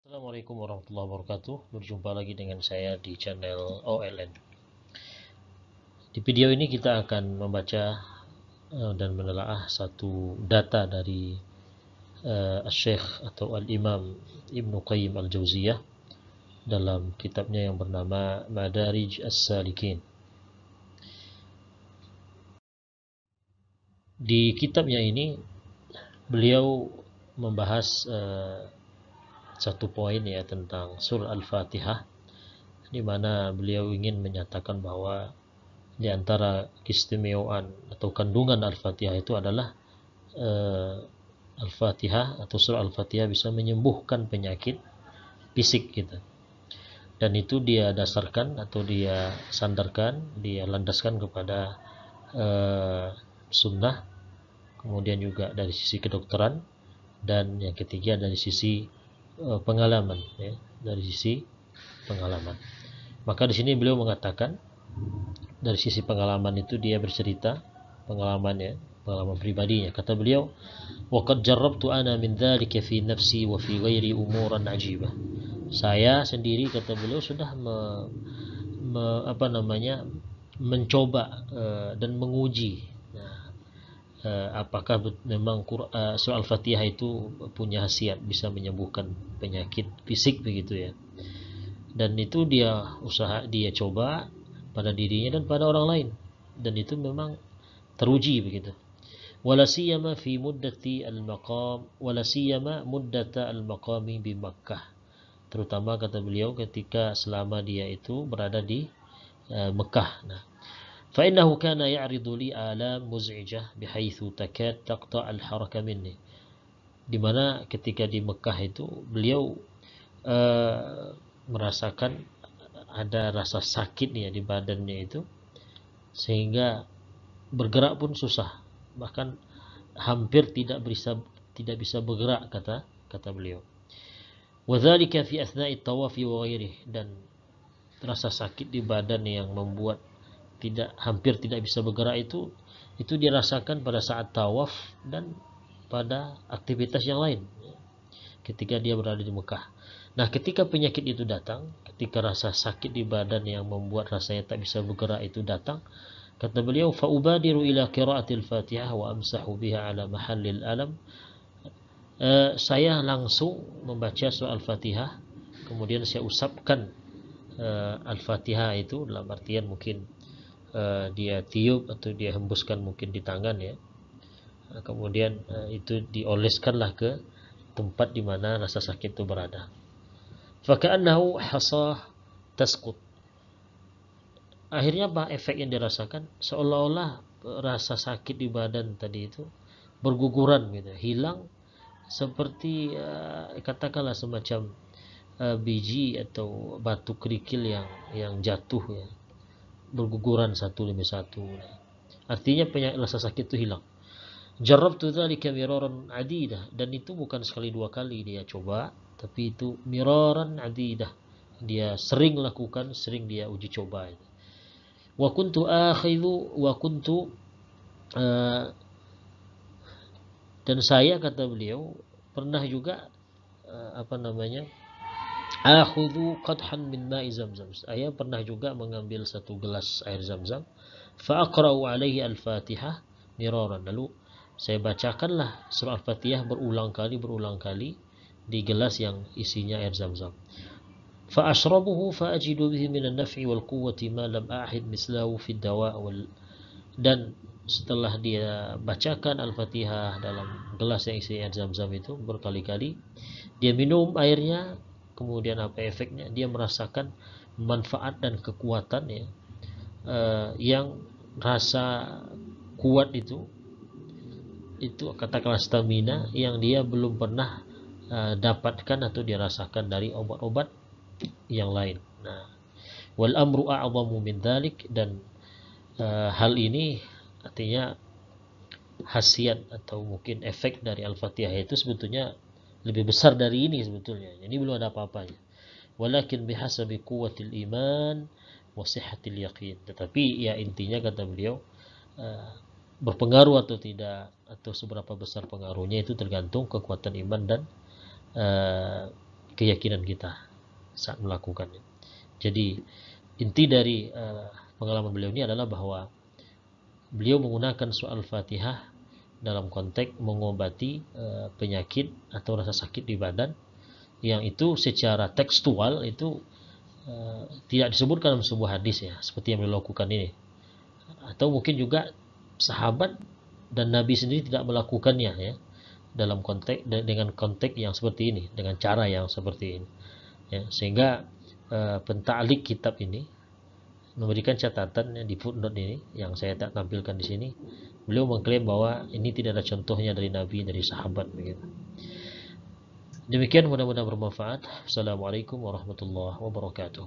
Assalamualaikum warahmatullahi wabarakatuh. Berjumpa lagi dengan saya di channel OLN. Di video ini kita akan membaca dan menelaah satu data dari Syekh atau Al-Imam Ibnu Qayyim Al-Jauziyah dalam kitabnya yang bernama Madarij As-Salikin. Di kitabnya ini beliau membahas satu poin ya tentang surah Al-Fatihah, di mana beliau ingin menyatakan bahwa di antara keistimewaan atau kandungan Al-Fatihah itu adalah uh, Al-Fatihah atau surah Al-Fatihah bisa menyembuhkan penyakit fisik kita. Dan itu dia dasarkan atau dia sandarkan, dia landaskan kepada sunnah, kemudian juga dari sisi kedokteran, dan yang ketiga dari sisi pengalaman, ya, dari sisi pengalaman. Maka di sini beliau mengatakan dari sisi pengalaman itu dia bercerita pengalamannya, pengalaman pribadinya. Kata beliau, "Waqad jarrabtu ana min dzalika fi nafsi wa fi ghairi umuran ajibah." Saya sendiri, kata beliau, sudah mencoba dan menguji apakah memang surah Al-Fatihah itu punya khasiat bisa menyembuhkan penyakit fisik begitu ya. Dan itu dia coba pada dirinya dan pada orang lain, dan itu memang teruji begitu. Wala siyama fi muddati al-maqam wala siyama muddata al-maqami bi Makkah, terutama kata beliau ketika selama dia itu berada di Mekah. Nah, fa innahu kana ya'ridu li alam muz'ijah bihaitsu takad taqta' al-haraka minni, di mana ketika di Mekah itu beliau merasakan ada rasa sakit ya di badannya itu, sehingga bergerak pun susah, bahkan hampir tidak bisa bergerak, kata beliau. Wadzalika fi athna'i tawafi wa ghairihi, dan rasa sakit di badan yang membuat hampir tidak bisa bergerak itu dirasakan pada saat tawaf dan pada aktivitas yang lain ketika dia berada di Mekah. Nah, ketika penyakit itu datang, ketika rasa sakit di badan yang membuat rasanya tak bisa bergerak itu datang, kata beliau, "Faubadiru ila qiraatil Fatihah wa amsahu biha ala mahallil alam." Saya langsung membaca surah Al-Fatihah, kemudian saya usapkan Al-Fatihah itu, dalam artian mungkin dia tiup atau dia hembuskan mungkin di tangan ya. Kemudian itu dioleskanlah ke tempat di mana rasa sakit itu berada. Faka'annahu hasah tasqut. Akhirnya apa efek yang dirasakan? Seolah-olah rasa sakit di badan tadi itu berguguran gitu, hilang, seperti katakanlah semacam biji atau batu kerikil yang jatuh ya, berguguran satu demi satu. Artinya rasa sakit itu hilang. Jarrabtu dzalika miraran adidah, dan itu bukan sekali dua kali dia coba, tapi itu miraran adidah. Dia sering lakukan, sering dia uji coba itu. Wa kuntu akhidhu wa kuntu dan saya, kata beliau, pernah juga akhudhu qadhan min ma'i zamzam. Saya pernah juga mengambil satu gelas air zam-zam, fa aqra'u alaihi al-Fatihah miraran. Lalu saya bacakanlah surah Al-Fatihah berulang kali di gelas yang isinya air zam-zam. Fa ashrabuhu fa ajidu bihi min an-naf'i wal quwwati ma lam a'hid mislahu fi ad-dawa' dan setelah dia bacakan Al-Fatihah dalam gelas yang isi air zam-zam itu berkali-kali, dia minum airnya, kemudian apa efeknya? Dia merasakan manfaat dan kekuatan ya, yang rasa kuat itu katakanlah stamina yang dia belum pernah dapatkan atau dirasakan dari obat-obat yang lain. Nah, wal amru a'zamu min dzalik, dan hal ini artinya khasiat atau mungkin efek dari Al-Fatihah itu sebetulnya lebih besar dari ini sebetulnya. Jadi belum ada apa-apanya. Walakin bihasabi quwwatil iman wa sihhatil yaqin. Tetapi ya intinya, kata beliau, berpengaruh atau tidak, atau seberapa besar pengaruhnya itu tergantung kekuatan iman dan keyakinan kita saat melakukannya. Jadi inti dari pengalaman beliau ini adalah bahwa beliau menggunakan surah Al-Fatihah dalam konteks mengobati penyakit atau rasa sakit di badan, yang itu secara tekstual itu tidak disebutkan dalam sebuah hadis ya, seperti yang beliau lakukan ini. Atau mungkin juga sahabat dan Nabi sendiri tidak melakukannya ya, dalam konteks dengan konteks yang seperti ini, dengan cara yang seperti ini ya. Sehingga penta'liq kitab ini memberikan catatan di footnote ini yang saya tak tampilkan di sini. Beliau mengklaim bahwa ini tidak ada contohnya dari Nabi, dari sahabat begitu. Demikian, mudah-mudahan bermanfaat. Assalamualaikum warahmatullahi wabarakatuh.